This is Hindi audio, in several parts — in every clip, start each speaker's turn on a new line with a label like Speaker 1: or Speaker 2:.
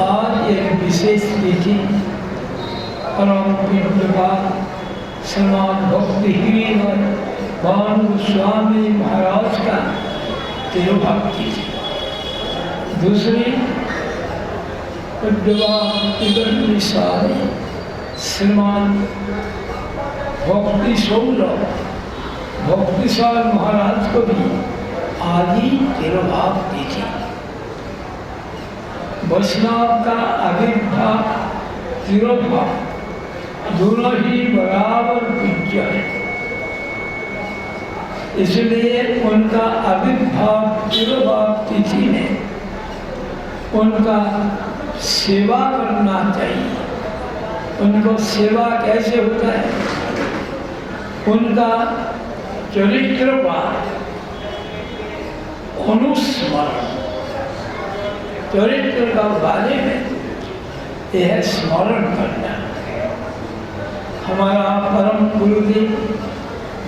Speaker 1: आज एक विशेष तिथि परम पूज्यपाद श्रीमान भक्ति भानु गोस्वामी महाराज का तिरुभक्ति थी। दूसरी पूज्यपाद श्रीमान भक्ति सौरभ भक्तिसार महाराज को भी आदि तिरुभक्ति थी। वैष्णव का आविर्भाव तिरुभाव दोनों ही बराबर पूज्य है, इसलिए उनका आविर्भाव तिरुभाव तिथि में उनका सेवा करना चाहिए। उनको सेवा कैसे होता है? उनका चरित्र का अनुस्मरण, चरित्र का बारे में यह स्मरण करना। हमारा परम गुरुदेव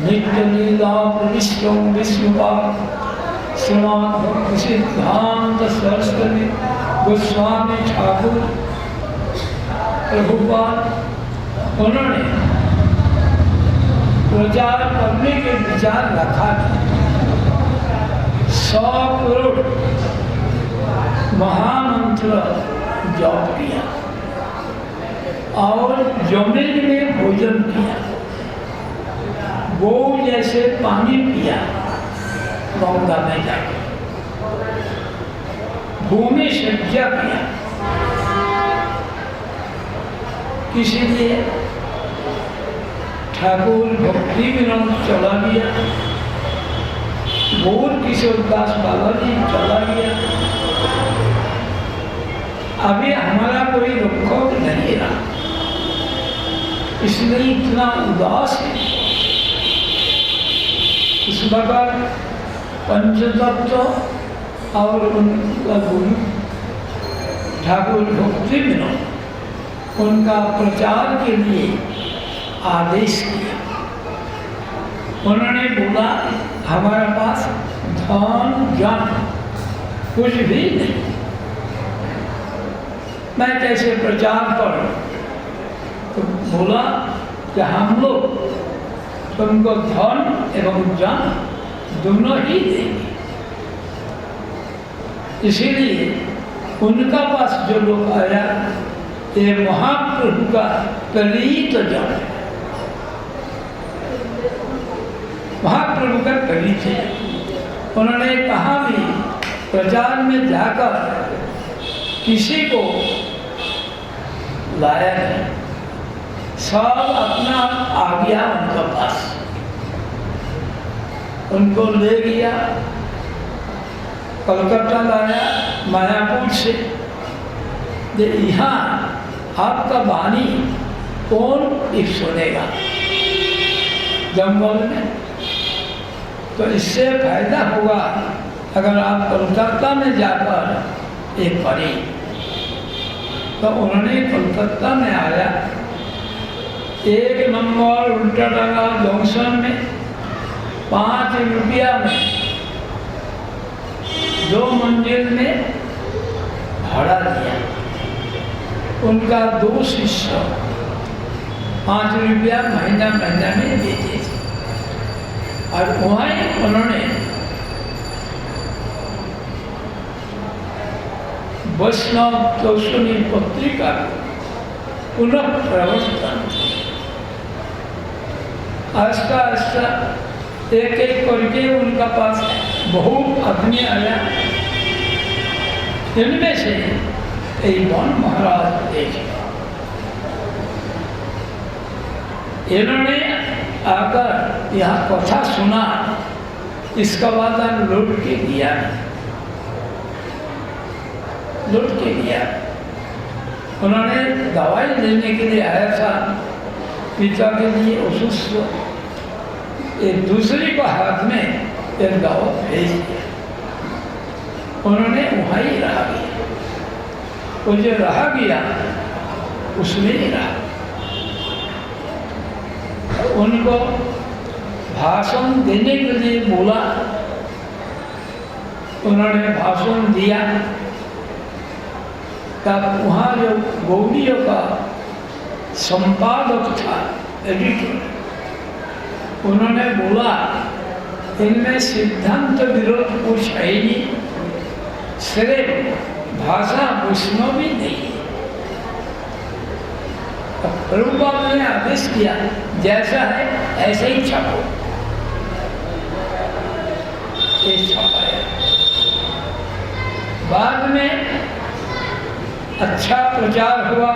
Speaker 1: नित्य लीला प्रविष्टों विष्णुपाद श्रीमान भक्ति सिद्धांत सरस्वती गोस्वामी ठाकुर प्रभुपाद, उन्होंने प्रचार करने के विचार रखा था। 100 करोड़ महामंत्र जप किया और जमीन में भोजन किया, गौ जैसे पानी पिया गंगा में जाकर, भूमि सज्जा किया। इसीलिए ठाकुर भक्ति विनोद चला गया, गौर किशोर दास बालाजी चला गया। अभी हमारा कोई रुखौट नहीं रहा, इसलिए इतना उदास है। इस प्रकार पंचतत्व और उनका गुरु ठाकुर भक्ति विनोद उनका प्रचार के लिए आदेश किया। उन्होंने बोला हमारे पास धन जन कुछ भी नहीं, मैं कैसे प्रचार करूं? तो बोला कि हम लोग तुमको धन एवं जन दोनों ही देंगे। इसीलिए उनका पास जो लोग आया ये महाप्रभु का प्रीत जन है, महाप्रभु का प्रीत है। उन्होंने कहा भी प्रचार में जाकर किसी को लाया नहीं, सब अपना आ गया उनका पास, उनको ले गया, कलकत्ता लाया मायापुर से। यहाँ आपका वाणी कौन एक सुनेगा जंगल में? तो इससे फायदा होगा अगर आप कलकत्ता में जाकर एक पढ़े। तो उन्होंने कलकत्ता में आया, 1 नंबर उल्टा लगा जंक्शन में 5 रुपया में 2 मंजिल में भाड़ा दिया। उनका 2 शिष्य 5 रुपया महीना महीना में देते थे और वहीं उन्होंने वैष्णव तोषणी पत्रिका पुनः प्रवर्तन। आस्ता आस्ता एक एक करके उनका पास बहुत आदमी आया। इनमें से वन महाराज एक, इन्होंने आकर यहाँ कथा सुना, इसका बाद लौट के दिया, लौट के दिया। उन्होंने दवाई लेने के लिए आया था पिता के लिए असुस्थ, एक दूसरे को हाथ में एक दवा भेज दिया। उन्होंने वहाँ ही रहा गया, वो जो रहा गया उसमें ही रहा। उनको भाषण देने के लिए बोला, उन्होंने भाषण दिया। तब वहाँ जो गौड़ियों का संपादक था, एडिटर, उन्होंने बोला इनमें सिद्धांत विरोध कुछ है ही नहीं, सिर्फ भाषा वैष्णवी नहीं है। प्रभुपाद ने आदेश किया जैसा है ऐसे ही छापो, ये छापाया। बाद में अच्छा प्रचार हुआ,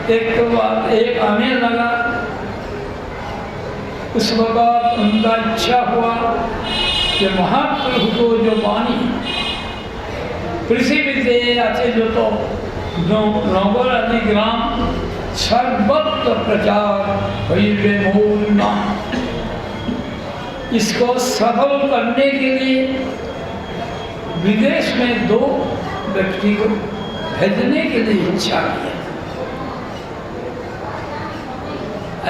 Speaker 1: एक के बाद एक आने लगा। उस वक्त उनका इच्छा हुआ कि महाप्रभु को जो वाणी पृथ्वी से आते जो तो नगर आदि ग्राम सर्वत्र प्रचार भैरवे मूल नाम, इसको सफल करने के लिए विदेश में 2 व्यक्ति को भेजने के लिए इच्छा किया।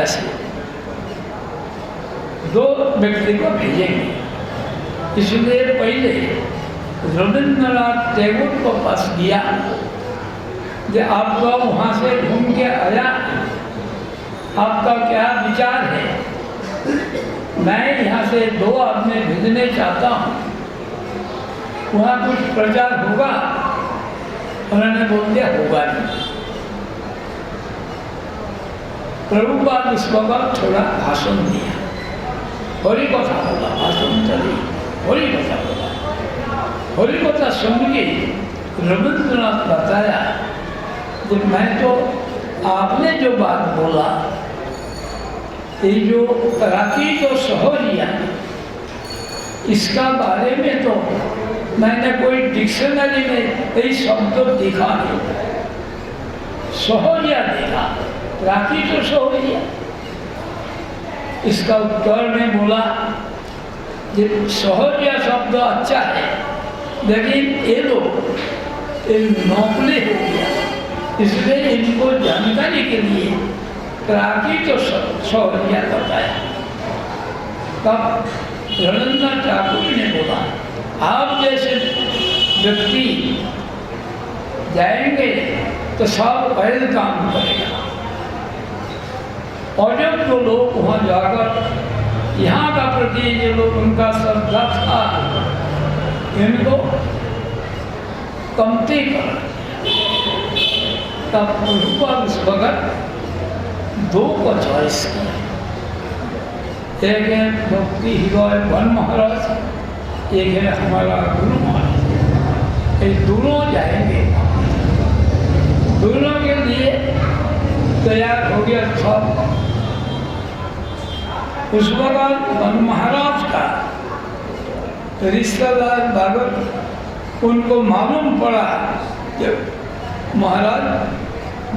Speaker 1: ऐसे 2 व्यक्ति को भेजेंगे, इसलिए पहले रविंद्रनाथ टैगोर को पास गया कि आपका वहाँ से घूम के आया, आपका क्या विचार है? मैं यहाँ से 2 आदमी भेजने चाहता हूँ, वहाँ कुछ प्रचार होगा? उन्होंने बोल दिया होगा नहीं। प्रभुपाद उस वक्त थोड़ा भाषण दिया, होली कथा बोला, भाषण चली, होली कथा बोला। होली कथा सुन के रविंद्रनाथ बताया कि मैं तो आपने जो बात बोला, ये जो तैराकी तो सहोरिया, इसका बारे में तो मैंने कोई डिक्शनरी में यही शब्द दिखा नहीं। सहोरिया देखा, राखी तो सहोरिया। इसका उत्तर में बोला कि सहोरिया शब्द अच्छा है, लेकिन ये लोग नौकले हो गया, इसलिए इनको जानकारी के लिए राखी तो सहोरिया बताया। तब रविंद्रनाथ ठाकुर ने बोला आप जैसे व्यक्ति जाएंगे तो सब पहले काम करेगा, और जब जो लोग वहाँ जाकर यहाँ का प्रति जो लोग उनका श्रद्धा था, इनको कमती कर। तब प्रभुपाद उस वक्त 2 को चॉइस किया, एक है भक्ति हिरोय वन महाराज, एक है हमारा गुरु महाराज। ये दोनों जाएंगे, दोनों के लिए तैयार हो गया सब। उस वक्त वन महाराज का रिश्तेदार भागवत उनको मालूम पड़ा कि महाराज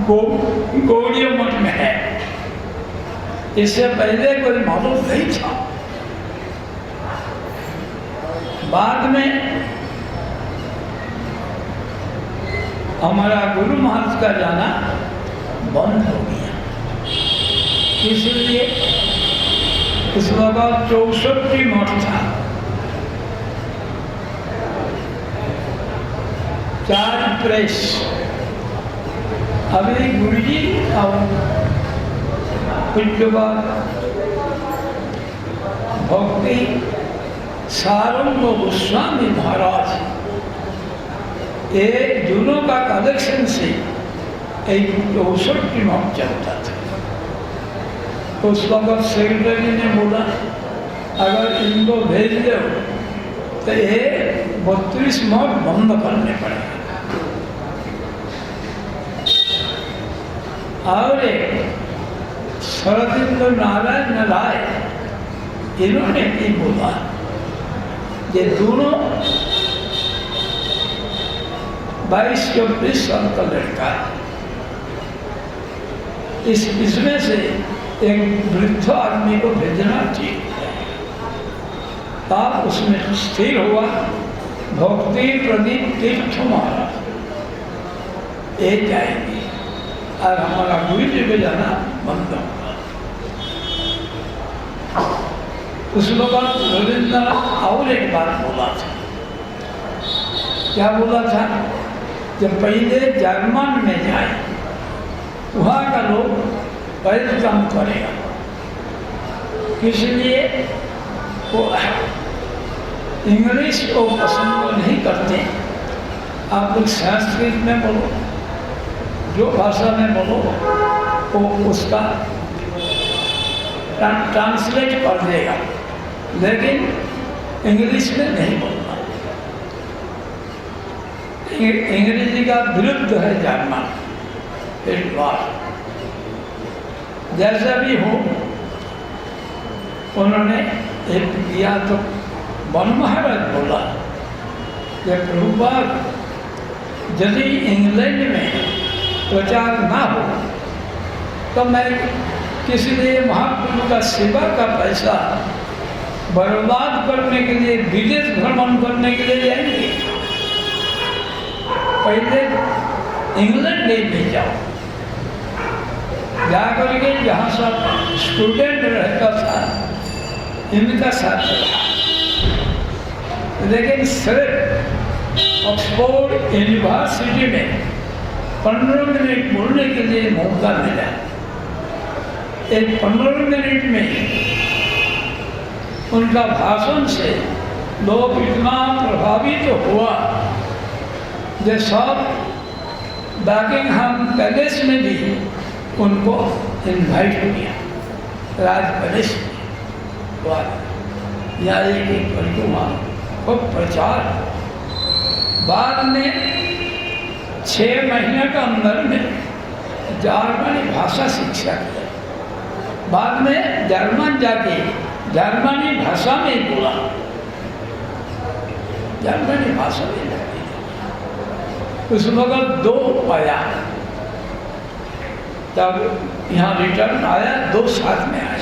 Speaker 1: गौड़ीय मठ में है, इससे पहले कोई मालूम नहीं था। बाद में हमारा गुरु महाराज का जाना बंद हो गया, इसलिए उस वक्त 64 मठ था, 4 प्रेस। अभी गुरुजी और कुछ बाद भक्ति सारंग गोस्वामी महाराज, ये दोनों का कलेक्शन से एक 64 मठ चलता था। तो उस वक्त सेक्रेटरी ने बोला अगर इनको भेज दो तो ये 32 मठ बंद करने पड़ेगा। और शरदिंद्र नारायण राय, इन्होंने भी बोला ये दोनों 22-24 साल का लड़का है, इसमें से एक वृद्ध आदमी को भेजना ठीक है। आप उसमें स्थिर हुआ भक्ति प्रदीप तीर्थ महाराज, ये जाएंगे और हमारा गुरु जी को जाना बंद होगा। उस वक्त रविंद्रनाथ और एक बात बोला था, क्या बोला था जब पहले जर्मन में जाए, वहाँ का लोग वेलकम करेगा, इसलिए वो इंग्लिश को पसंद नहीं करते। आप लोग संस्कृत में बोलो, जो भाषा में बोलो वो उसका ट्रांसलेट कर देगा, लेकिन इंग्लिश में नहीं बोलना। अंग्रेजी का विरुद्ध है जर्मन। एक बार जैसा भी हो, उन्होंने एक किया तो वन महाराज बोला कि प्रभुपाद, यदि इंग्लैंड में प्रचार ना हो तो मैं किसी लिए महाप्रभु का सेवा का पैसा बर्बाद करने के लिए विदेश भ्रमण करने के लिए जाएंगे, पहले इंग्लैंड नहीं भेजाओ। जाकर के जहाँ सब स्टूडेंट रहता था इनका साथ रहा, लेकिन सिर्फ ऑक्सफोर्ड यूनिवर्सिटी में 15 मिनट बोलने के लिए मौका मिला। एक 15 मिनट में उनका भाषण से लोग इतना प्रभावित हुआ जो सब बकिंगहम पैलेस में भी उनको इन्वाइट किया, राज पैलेस में। यहाँ एक परिक्रमा खूब प्रचार। बाद में 6 महीने का अंदर में जर्मनी भाषा शिक्षा किया। बाद में जर्मन जाके जर्मनी भाषा में बोला, जर्मनी भाषा में उस वक्त 2 आया। तब यहाँ रिटर्न आया, 2 साथ में आया।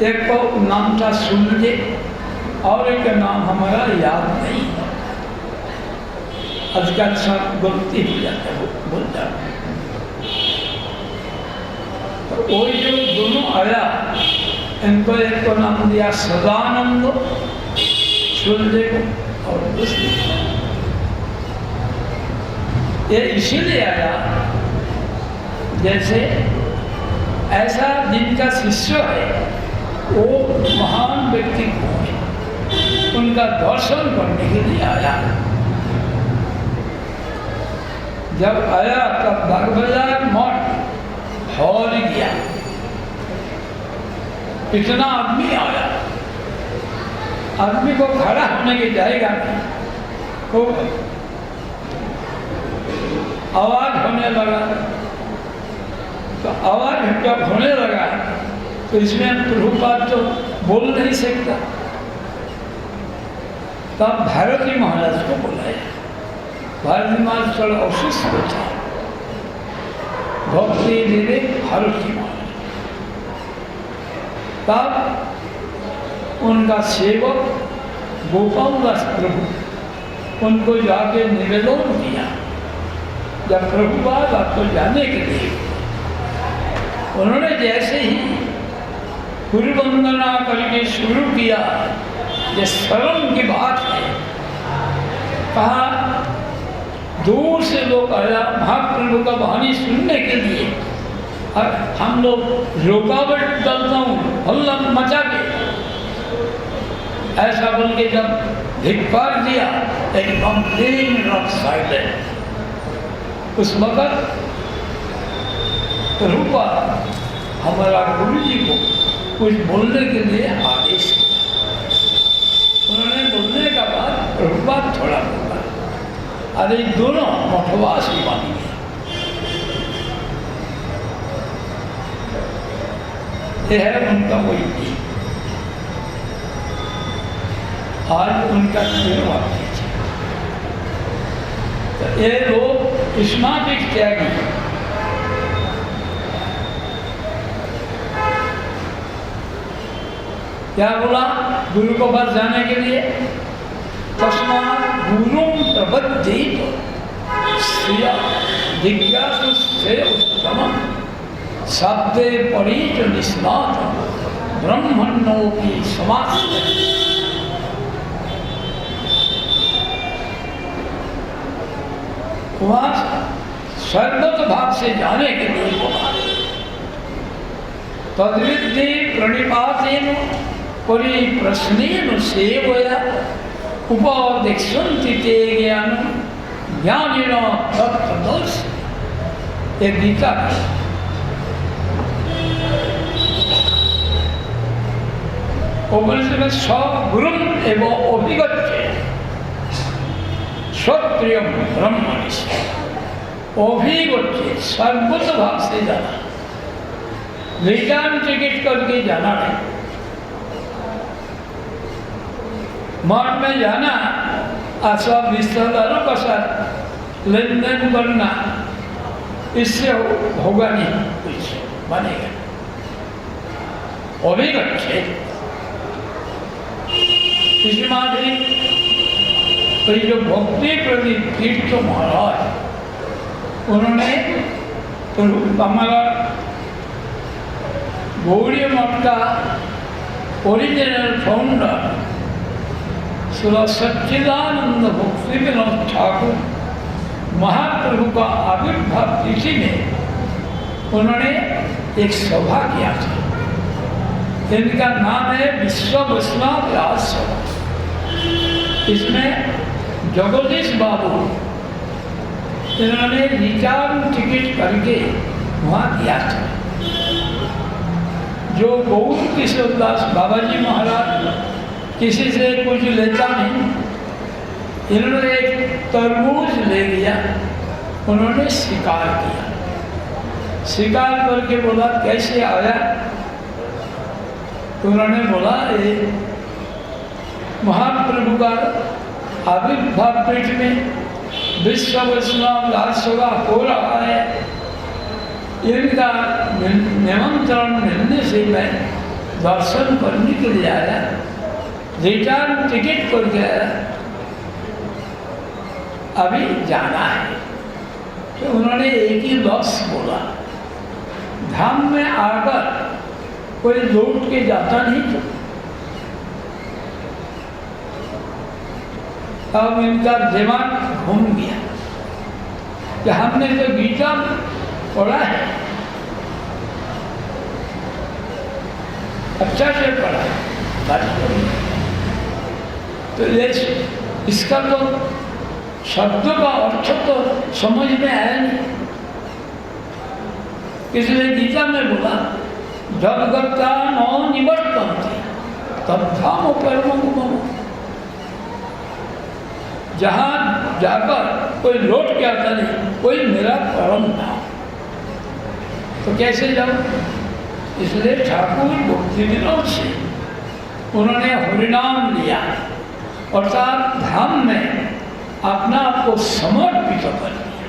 Speaker 1: एक को नाम था सुनजे और एक का नाम हमारा याद नहीं, आजकल सब गलती हो जाता है, भूल जाते। तो वो जो दोनों आया, इनको एक को नाम दिया सदानंद, सुनजे को, और दूसरे ये इसीलिए आया जैसे ऐसा जिनका शिष्य है वो महान व्यक्ति को उनका दर्शन करने के लिए आया। जब आया तब बागबाजार मठ हॉल गया, इतना आदमी आया, आदमी को खड़ा होने की जाएगा नहीं, तो आवाज होने लगा। तो आवाज जब होने लगा तो इसमें प्रभुपाद तो बोल नहीं सकता। तब भारती महाराज को बुलाया। भारती महाराज थोड़ा अସୁস্থ था, भक्ति विवेक भारती महाराज। तब उनका सेवक गोपाल दास प्रभु उनको जाके निवेदन किया, जब प्रभुपाद आपको जाने के लिए। उन्होंने जैसे ही गुरु वंदना करके शुरू किया, ये शर्म की बात है, कहा दूर से लोग आया महाप्रभु का वाणी सुनने के लिए, और हम लोग रुकावट डालता हूँ हल्ला मचा के, ऐसा बोल के जब धिक्कार दिया, एक कंप्लेन ऑफ साइलेंट। उस वक्त प्रभुपाद हमारा गुरु जी को कुछ बोलने के लिए आदेश किया। उन्होंने बोलने का बाद प्रभुपाद थोड़ा बोला, अरे दोनों मठवास ही बन गए। यह है उनका वही। आज उनका सेवा कीजिए। तो ये लोग स्नातिक त्यागी, क्या बोला गुरु को पास जाने के लिए, तस्मात् गुरुं प्रपद्येत श्रिया जिज्ञासु से उत्तमम् शब्दे परीच निष्णातम् ब्रह्मण्योऽपि समास्ते। वहाँ सर्वत भाव से जाने के लिए बोला। तद्विद्धि प्रणिपातेन परिप्रश्नेन सेवया उपदिक्षन्ति ते ज्ञानं ज्ञानिन तत्त्वदर्शी। ये गीता है। उपनिषद में सगुरुम एवं अभिगत्य क्षत्रिय ब्रह्मनिष्ठ अभिगत्य सर्वत भाव से जाना, रिटर्न टिकट करके जाना नहीं। मठ में जाना और सब रिश्तेदारों का साथ लेन देन करना, इससे होगा नहीं, कुछ बनेगा। अभिगत्य इसी माधुरी तो जो भक्ति प्रति तीर्थ महाराज, उन्होंने हमारा गौड़ीय मठ का ओरिजिनल फाउंडर श्री सच्चिदानंद भक्ति विनोद ठाकुर महाप्रभु का आविर्भाव तिथि में उन्होंने एक सभा किया था। इनका नाम है विश्व वैष्णव व्यास सभा। इसमें जगदीश बाबू इन्होंने रिटर्न टिकट करके वहाँ किया था। जो गौर किशोर दास बाबा जी महाराज किसी से कुछ लेता नहीं, इन्होंने एक तरबूज ले लिया, उन्होंने स्वीकार किया। स्वीकार करके बोला कैसे आया? तो उन्होंने बोला ये महाप्रभु का आविर्भाव पीठ में विश्व वैष्णव राजसभा हो रहा है, इनका निमंत्रण मिलने से मैं दर्शन करने के लिए आया, रिटर्न टिकट करके आया, अभी जाना है। तो उन्होंने एक ही लफ्ज़ बोला, धाम में आकर कोई लौट के जाता नहीं था। अब इनका दिमाग घूम गया कि हमने तो गीता पढ़ा है, अच्छा से पढ़ा है, तो ये इसका तो शब्दों का अर्थ तो समझ में आया नहीं। इसलिए गीता में बोला जगता न निवर्तन्ते तद्धाम परमं मम। जहाँ जाकर कोई लौट के आता नहीं, कोई मेरा परम धाम। तो कैसे जाऊँ? इसलिए ठाकुर भक्ति विनोद से उन्होंने हरिनाम लिया, अर्थात धाम में अपना आप को समर्पित कर दिया।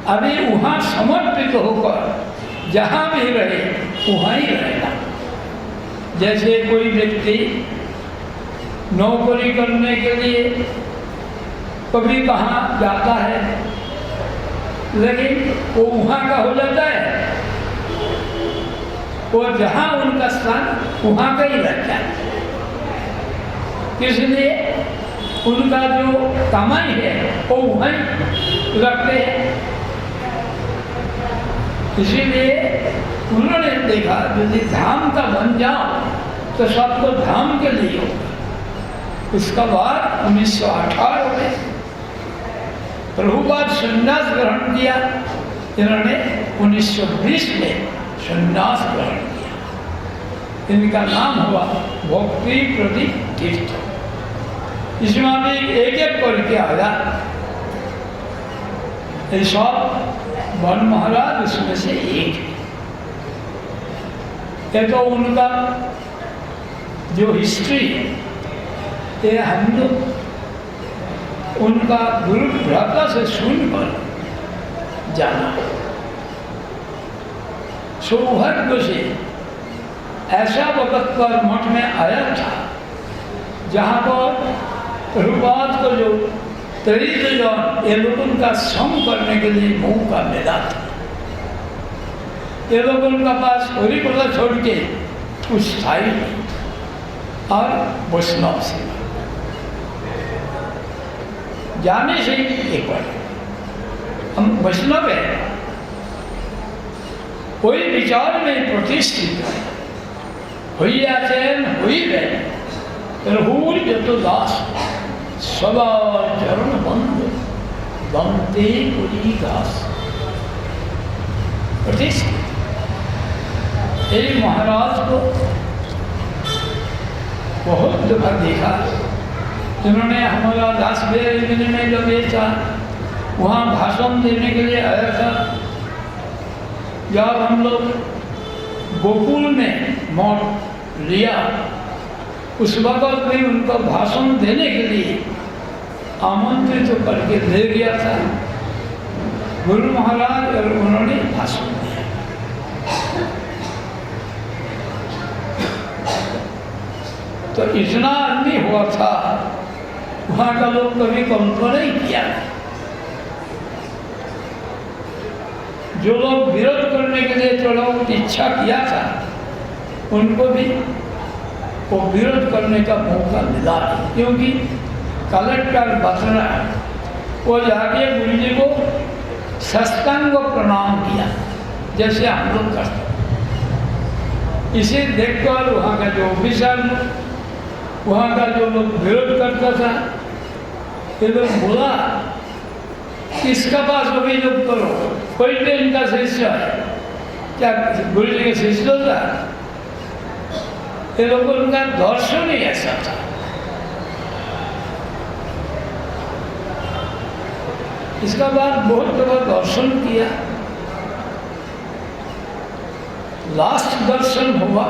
Speaker 1: अभी वहाँ समर्पित होकर जहाँ भी रहे वहाँ ही रहेगा। जैसे कोई व्यक्ति नौकरी करने के लिए कभी कहाँ जाता है, लेकिन वो वहाँ का हो जाता है, वो जहाँ उनका स्थान वहाँ का ही रहता है। इसलिए उनका जो कमाई है वो वहीं रखते हैं। इसीलिए उन्होंने देखा यदि धाम का बन जाओ तो सबको धाम के लिए होगा। उसका बाद 1918 में प्रभुपाद संन्यास ग्रहण किया। इन्होंने 1920 में संन्यास ग्रहण किया। इनका नाम हुआ भक्ति प्रदीप तीर्थ। इसमें भी एक एक करके आया। ये सब वन महाराज उसमें से एक है। ये तो उनका जो हिस्ट्री है, ये हम लोग उनका गुरु भ्राता से सुनकर जाना। सौभाग्य से ऐसा वक्त पर मठ में आया था जहाँ पर प्रभुपाद को जो 23 जन ये लोग उनका संग करने के लिए मौका मिला था। ये लोग उनका पास हरिकथा छोड़ के कुछ था ही नहीं और वैष्णव सेवा। जाने से ही एक बार हम वैष्णव है, कोई विचार में प्रतिष्ठित है, हुई आचरण हुई बहन रहुल जतो दास सवार चरण बंद बनते पुरी दास प्रतिष्ठित। यही महाराज को बहुत दफा देखा, जिन्होंने हमारा दास बेर में जो बेचा वहाँ भाषण देने के लिए आया था। जब हम लोग गोकुल में मौत लिया उस वक्त भी उनको भाषण देने के लिए आमंत्रित तो करके ले गया था गुरु महाराज, और उन्होंने भाषण दिया। तो इतना आदमी हुआ था, वहाँ का लोग कभी कल्पना ही किया। जो लोग विरोध करने के लिए थोड़ा इच्छा किया था उनको भी वो विरोध करने का मौका मिला, क्योंकि कलेक्टर बसरा वो जाके गुरु जी को साष्टांग प्रणाम किया जैसे हम लोग करते। इसे देखकर वहाँ का जो ऑफिसर, वहाँ का जो लोग विरोध करता था, ये लोग बोला किसका पास अभियोग करो, कोई भी इनका शिष्य है क्या, गुरु जी के शिष्य होता। ये लोगों उनका दर्शन ही ऐसा था। इसका बाद बहुत बड़ा दर्शन किया। लास्ट दर्शन हुआ,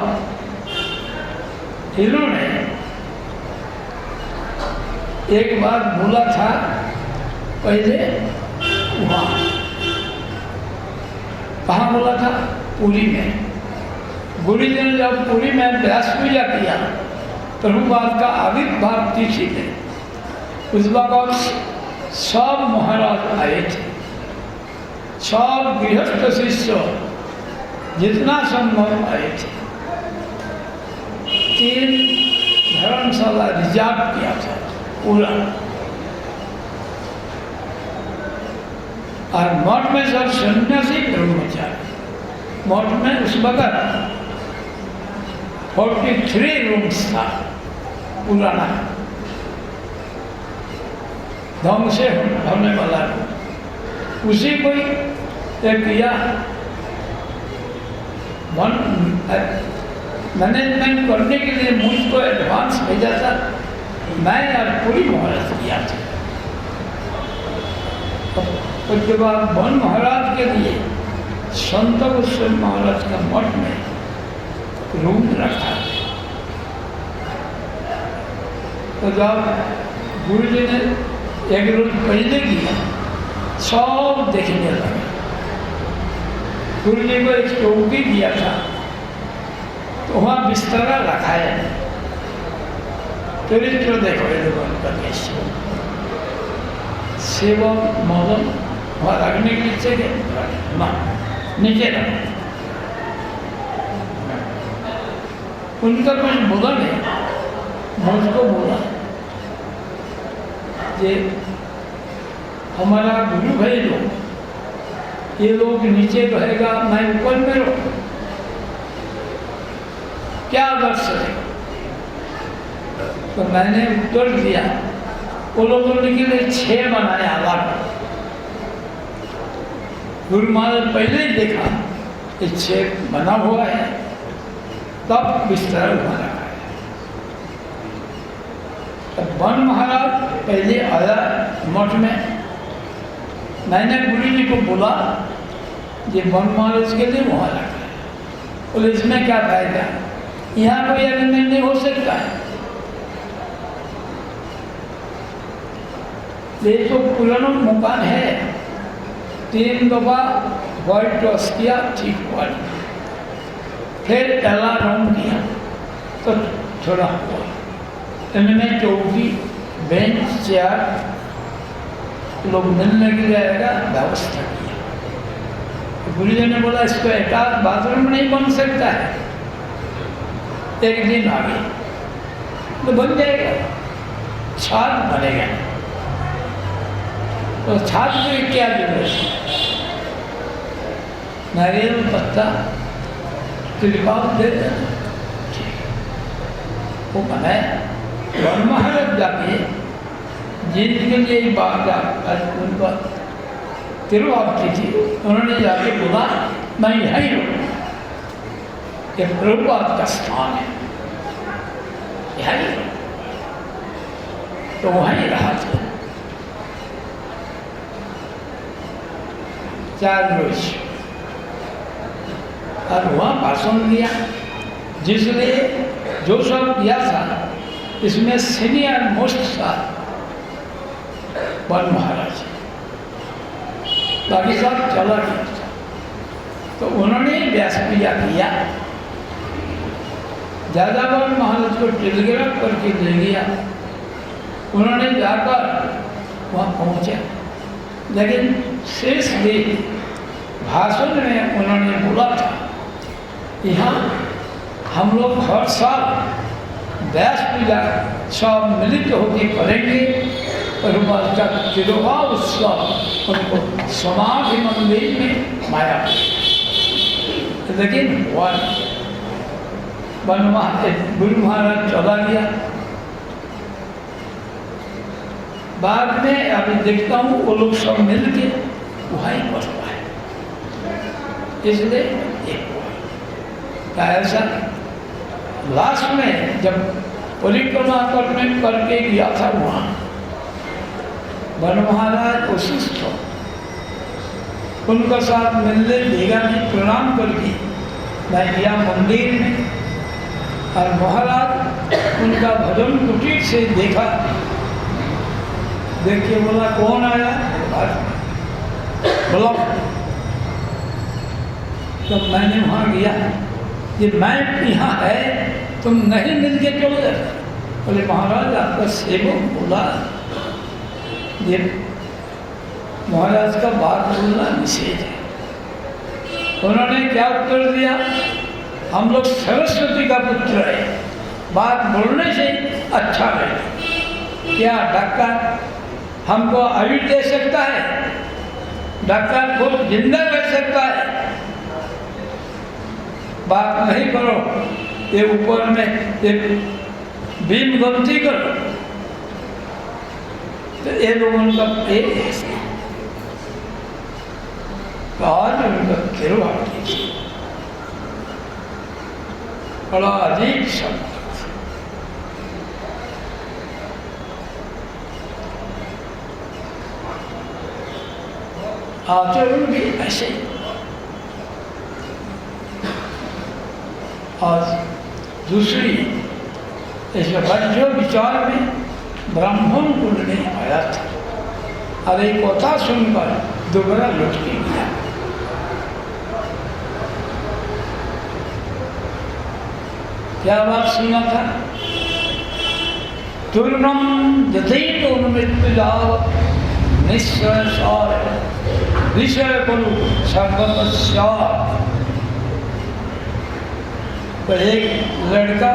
Speaker 1: इन्होंने एक बार बोला था पहले वहाँ, कहाँ बोला था, पुरी में। गुरु जी ने जब पुरी में व्यास पूजा किया प्रभुपाद का आविर्भाव तिथि में, उस वक्त सब महाराज आए थे, सब गृहस्थ शिष्य जितना संभव आए थे। 3 धर्मशाला रिजर्व किया था पूरा, और मठ में सब सन्यासी ब्रह्मचारी। मठ में उस वक्त 43 रूम्स था पुराना ढंग से होने वाला, उसी को एक किया मैनेजमेंट करने के लिए मुझको एडवांस भेजा था, मैं और पूरी महाराज किया था। उसके बाद वन महाराज के लिए संत गोस्वामी महाराज का मठ में रूम रखा। तो जब गुरु जी ने एक रोज पहले किया, सब देखने लगे। गुरु जी को एक चौकी दिया था, तो वहाँ बिस्तरा रखाया नहीं। चरित्र देखो ये लोगों का कैसे सेवा मदन वहाँ रखने के नीचे नीचे रखा। उनका कुछ बोला नहीं, मुझको बोला कि हमारा गुरु भाई लोग, ये लोग नीचे रहेगा, मैं ऊपर में रहूँ, क्या आदर्श है। तो मैंने उत्तर दिया, वो लोगों ने के लिए 6 बनाया अलग। गुरु महाराज पहले ही देखा कि 6 बना हुआ है, तब बिस्तर हमारा है। तब वन महाराज पहले आया मठ में, मैंने गुरु जी को बोला ये वन महाराज के लिए वहाँ रखा है, बोले इसमें क्या फायदा, यहाँ कोई अरेंजमेंट नहीं हो सकता है। ये तो पुराना मकान है, 3 दफा व्हाइट वॉश किया, ठीक हुआ, फिर अलार्म किया तो थोड़ा हुआ। इनमें चौकी, बेंच, चेयर लोग मिलने के लिए आएगा, व्यवस्था किया। तो गुरु जी ने बोला इसको एक बाथरूम नहीं बन सकता है, एक दिन आगे तो बन जाएगा, छात बनेगा। तो छात्र की क्या जरूरत है? नारियल पत्ता तिलपाव दे देना, वो बनाया। वन महाराज जाके जिनके लिए बात उनका तिरुवाप्ति थी, उन्होंने जाके बोला मैं यहीं रहूँ, ये प्रभुपाद का स्थान है, यहीं रहूँ। तो वहीं रहा था 4 रोज और वहाँ भाषण दिया, जिसने जो सब दिया था इसमें सीनियर मोस्ट था वन महाराज, बाकी सब चला गया था। तो उन्होंने व्यास पूजा किया, जाजावर महाराज को टेलीग्राफ करके ले गया। उन्होंने जाकर वहाँ पहुँचा, लेकिन शेष दिन भाषण में उन्होंने बोला था यहाँ हम लोग हर साल व्यास पूजा सब मिलित होकर करेंगे। प्रभुपाद का तिरुवा उत्सव उनको समाधि मंदिर में माया, लेकिन गुरु महाराज चला गया। बाद में अभी देखता हूँ वो लोग सब मिल के वहीं पर हुआ है, इसलिए एक हुआ ऐसा। लास्ट में जब परिक्रमा करके गया था वहाँ, वन महाराज वशिष्ठ उनका साथ मिलने भेगा में प्रणाम करके मैं गया मंदिर में, और महाराज उनका भजन कुटीर से देखा, देख के बोला कौन आया? बोला तो मैंने वहाँ गया कि मैं यहाँ है, तुम नहीं मिल के चलो जाए। बोले महाराज आपका सेवक बोला, ये महाराज का बात बोलना निषेध है। उन्होंने क्या उत्तर दिया? हम लोग सरस्वती का पुत्र है, बात बोलने से अच्छा है। क्या डॉक्टर हमको आयु दे सकता है? डॉक्टर को जिंदा कर सकता है? बात नहीं करो, ये ऊपर में ये बीम गलती करो। तो ये लोग उनका आज उनका किरवा बड़ा अजीब शब्द। आचरण भी ऐसे। आज दूसरी ऐसे राज्य विचार में ब्राह्मण कुल में आया था, और एक कथा सुनकर दोबारा लौट के गया। क्या बात सुना था? तुर्णम यथैत उन्मृत्युजावत् निश्चय सार विषय कुरु सर्वस्यात्। तो एक लड़का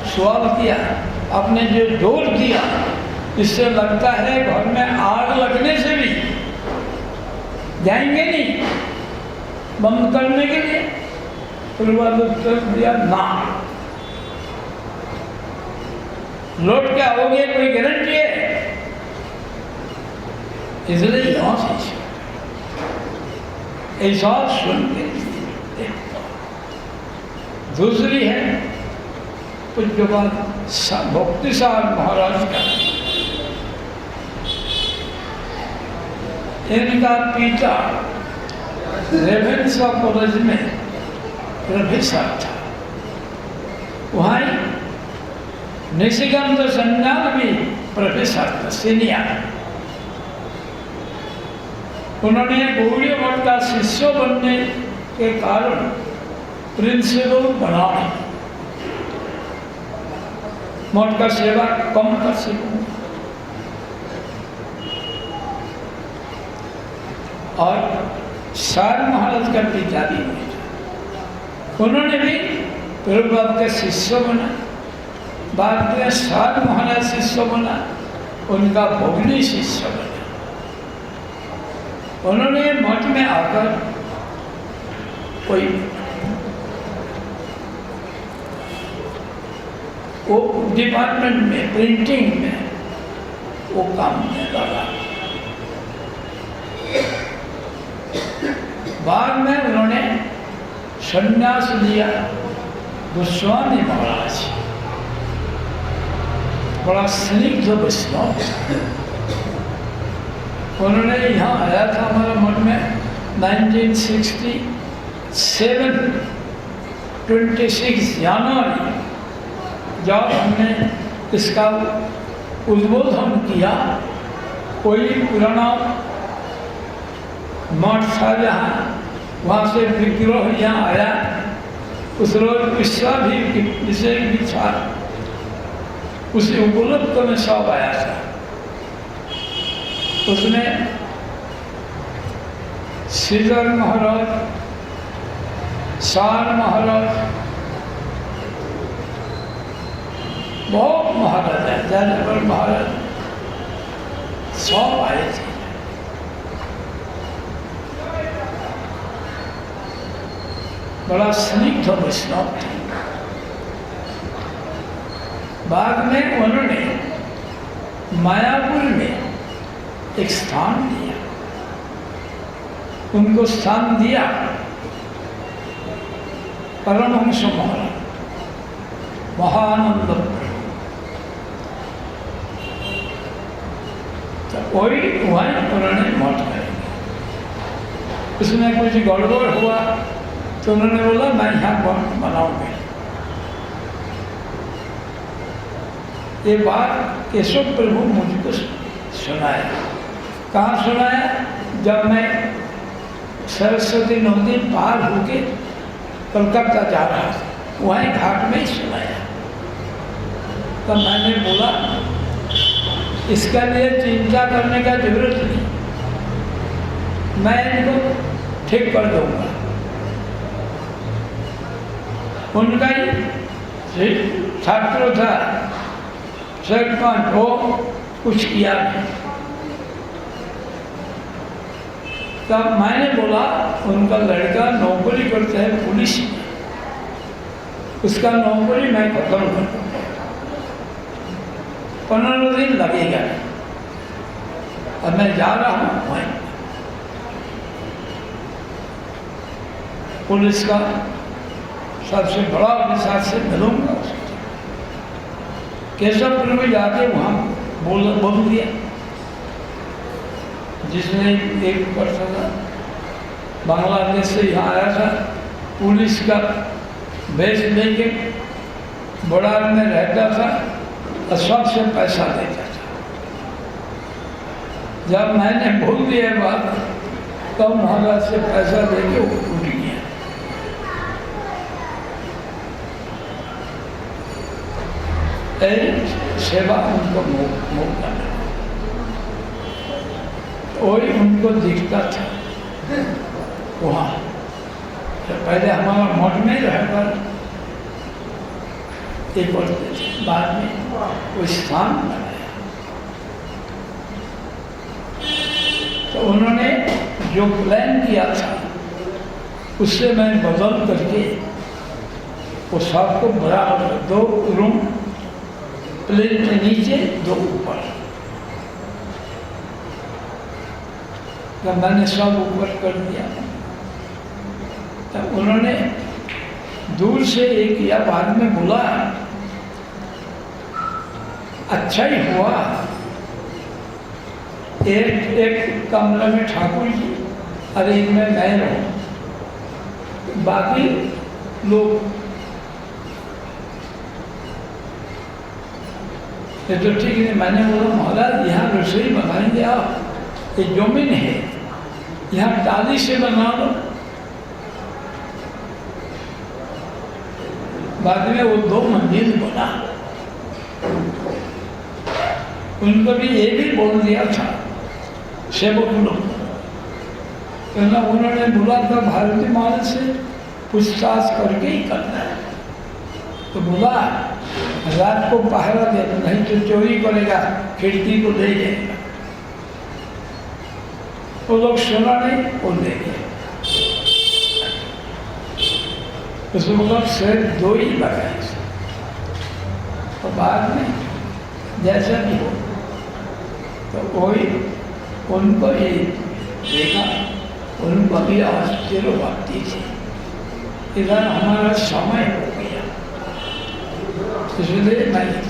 Speaker 1: सवाल किया, आपने जो जोर दिया इससे लगता है घर में आग लगने से भी जाएंगे नहीं बंद करने के लिए? पूर्वाध उत्तर दिया ना, लौट के आओगे कोई गारंटी है? इसलिए यहां से ऐसा सुन के दूसरी है पूज्यपाद भक्ति साहब महाराज का। इनका पिता रेवेन्सा कॉलेज में प्रोफेसर था, वहाँ निशिकांत संज्ञान भी प्रोफेसर था, सीनियर। उन्होंने गौड़ी मठ का शिष्य बनने के कारण प्रिंसिपल बना मठ का सेवा कम कर सकूं, और सार महाराज का पिता भी उन्होंने भी प्रभुपाद का शिष्य बना। बाद में सार महाराज शिष्य बना, उनका भोगनी शिष्य बना। उन्होंने मठ में आकर कोई वो डिपार्टमेंट में, प्रिंटिंग में वो काम में लगा। बाद में उन्होंने संन्यास लिया। गोस्वामी महाराज बड़ा स्निग्ध वैष्णव, उन्होंने यहाँ आया था हमारे मठ में 1967 26 जनवरी, जब हमने इसका उद्बोधन किया। कोई पुराना मठ था जहाँ, वहाँ से विग्रह यहाँ आया। उस रोज विश्वा भी विषय भी था, उस उपलब्ध में सब आया था। उसमें श्रीधर महाराज, सार महाराज, बहुत महाराज है, जानवर महाराज सब आए थे। बड़ा स्निग्ध वैष्णव थे। बाद में उन्होंने मायापुर में एक स्थान दिया, उनको स्थान दिया परमहंस महाराज महानंद प्रभु। तो वही वहीं उन्होंने मठ करेंगे। उसमें कुछ गड़बड़ हुआ तो उन्होंने बोला मैं यहाँ बनाऊंगा। ये बात केशव प्रभु मुझको सुनाया। कहाँ सुनाया? जब मैं सरस्वती नदी पार होके कलकत्ता जा रहा था, वहीं घाट में ही सुनाया। तो मैंने बोला इसका लिए चिंता करने का जरूरत नहीं, मैं इनको ठीक कर दूंगा। उनका ही छात्र था, सरपंच, वो कुछ किया नहीं। तब मैंने बोला उनका लड़का नौकरी करता है पुलिस में, उसका नौकरी मैं खत्म कर दूंगा, 15 दिन लगेगा। अब मैं जा रहा हूँ वहीं पुलिस का सबसे बड़ा ऑफिसर से मिलूंगा। केशवपुर में जाके वहाँ बोल दिया, जिसने एक पर्सन बांग्लादेश से यहाँ आया था, पुलिस का बेच लेके बड़ा में रहता था और सबसे पैसा देता था। जब मैंने बोल दिया बात, तब महाराज से पैसा देके वो उठ गया। सेवा उनको मौका मिला, वही उनको दिखता था वहाँ। तो पहले हमारा मठ में रहकर एक पढ़ते थे, बाद में वो स्थान बनाया। तो उन्होंने जो प्लान किया था उससे मैं बदल करके वो सबको बराबर 2 रूम, प्लेन के नीचे 2 ऊपर, तो मैंने सब ऊपर कर दिया। तब उन्होंने दूर से एक या बाद में बोला अच्छा ही हुआ, एक कमरे में ठाकुर जी और एक में मैं रहूं, बाकी लोग ये तो ठीक है। मैंने बोला महाराज यहाँ रसोई बनाएंगे आप, ये जमीन है, यहाँ टाली से बना लो। बाद में वो 2 मंजिल बना। उनको भी ये भी बोल दिया था सेवक लोग, कहना उन्होंने बोला था भारतीय माल से पूछताछ करके ही करना है। तो बोला रात को पहरा दे, नहीं तो चोरी करेगा, खिड़की को ले जाएगा। वो लोग सुना नहीं, वो ले गए। उस वक्त सिर्फ 2 ही लगाए और बाद में जैसा भी हो तो कोई उनको ही देखा, उनको भी आश्चर्य होती थी। इधर हमारा समय हो गया, इसलिए नहीं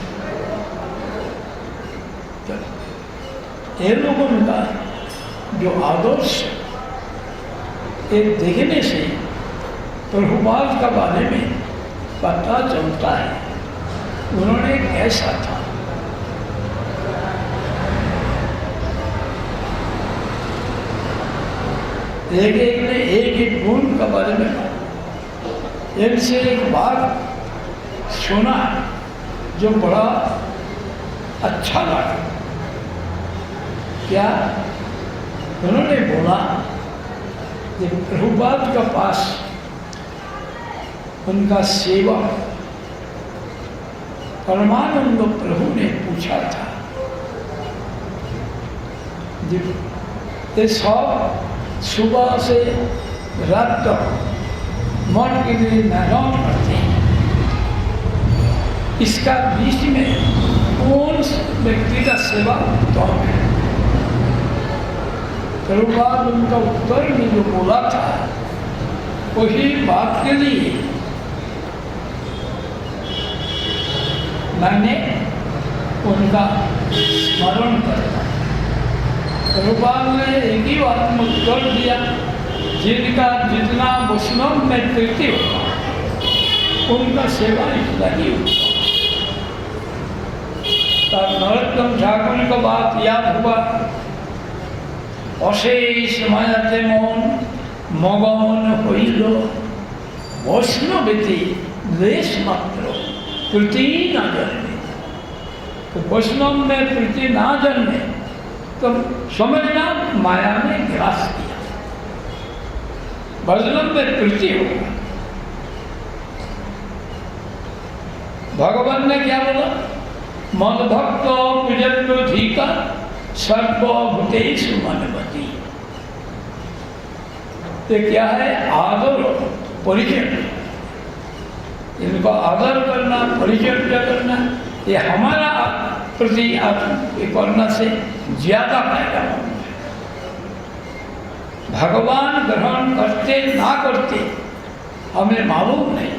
Speaker 1: ये लोगों का जो आदर्श ये देखने से प्रभुपाद का बारे में पता चलता है उन्होंने कैसा था। एक एक ने एक एक गुण का बारे में इनसे एक बात सुना जो बड़ा अच्छा लगा। क्या उन्होंने बोला कि प्रभुपाद का पास उनका सेवक परमानंद प्रभु ने पूछा था, ये सब सुबह से रात तक मन के लिए मेहनत करते हैं, इसका बीच में कौन व्यक्ति का सेवा उत्तम है? प्रभुपाद उनका उत्तर में जो बोला था वही बात के लिए मैंने उनका स्मरण करता। प्रभुपाद ने एक ही बात में उत्तर दिया, जिनका जितना वैष्णव में प्रीति होगा उनका सेवा इतना ही होगा। तब नरोत्तम ठाकुर को बात याद हुआ, अशेष मायाते मन मगन हईल वैष्णवेति लेश मात्र प्रीति न जन्मे। तो वैष्णव में प्रीति ना जन्मे तो समझना माया ने ग्रास किया। वैष्णव में प्रीति होगा। भगवान ने क्या बोला? मन भक्त पूजत्वधिका सर्वभूतेषु मनमति। ये क्या है? आदर परिचय। इनको आदर करना, परिचर्या करना, ये हमारा प्रति करना से ज्यादा फायदा होगा। भगवान ग्रहण करते ना करते हमें मालूम नहीं,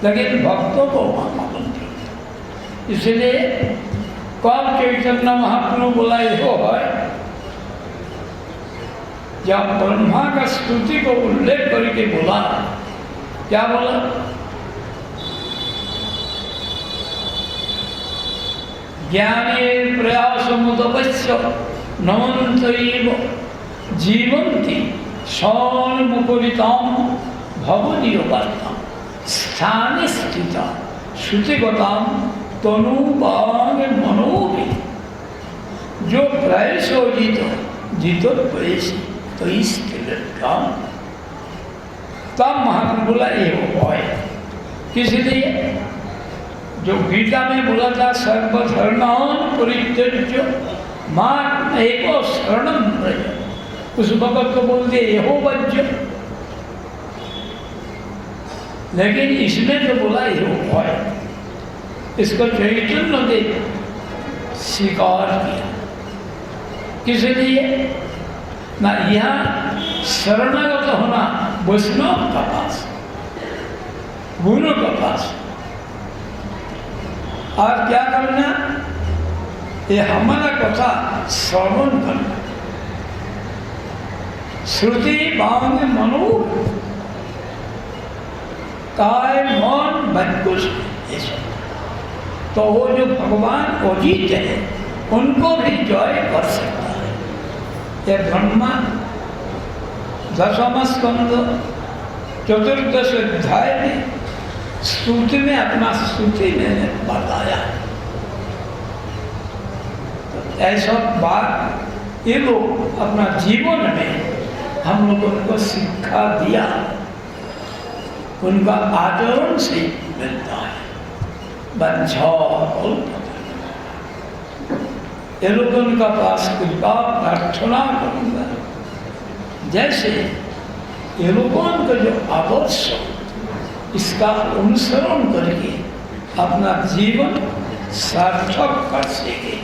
Speaker 1: लेकिन भक्तों को मालूम नहीं। इसलिए कब चैतन्य महाप्रभु बोला हो है, जब ब्रह्मा का स्तुति को उल्लेख करके बोला, क्या बोला? ज्ञाने प्रयास मुदपश्य नमन्तैव जीवन्ति सन्मुखरितां भवनियोगात्तां स्थाने स्थिता श्रुतिगतां तनुवांग मनोभी। जो प्रयासो जीतो प्रयासी तो स्थिरताम। तब महाप्रभु बोला ये हो है। किस लिए? जो गीता में बोला था सर्वधर्मान् परित्यज्य मां एको शरणं व्रज, उस भगत को बोलते हो वज्य। लेकिन इसमें जो बोला ये हो है, इसको चैतन्य देव स्वीकार किया। किस लिए? ना यहाँ शरणागत होना वैष्णव का पास, गुरु का पास, और क्या करना? ये हमारा कथा श्रवण करना। श्रुति बांग मनो काय मन बदकुश, तो वो जो भगवान अजीत है उनको भी जय कर सकता है। ये ब्रह्मा दशम स्कंद चतुर्दश अध्याय में स्तुति में अपना स्तुति में बताया। तो ऐसा बात ये लोग अपना जीवन में हम लोगों को शिक्षा दिया, उनका आचरण से मिलता है। ये लोगों का पास कृपा प्रार्थना करूंगा जैसे ये लोगों का जो आदर्श इसका अनुसरण करके अपना जीवन सार्थक कर सके।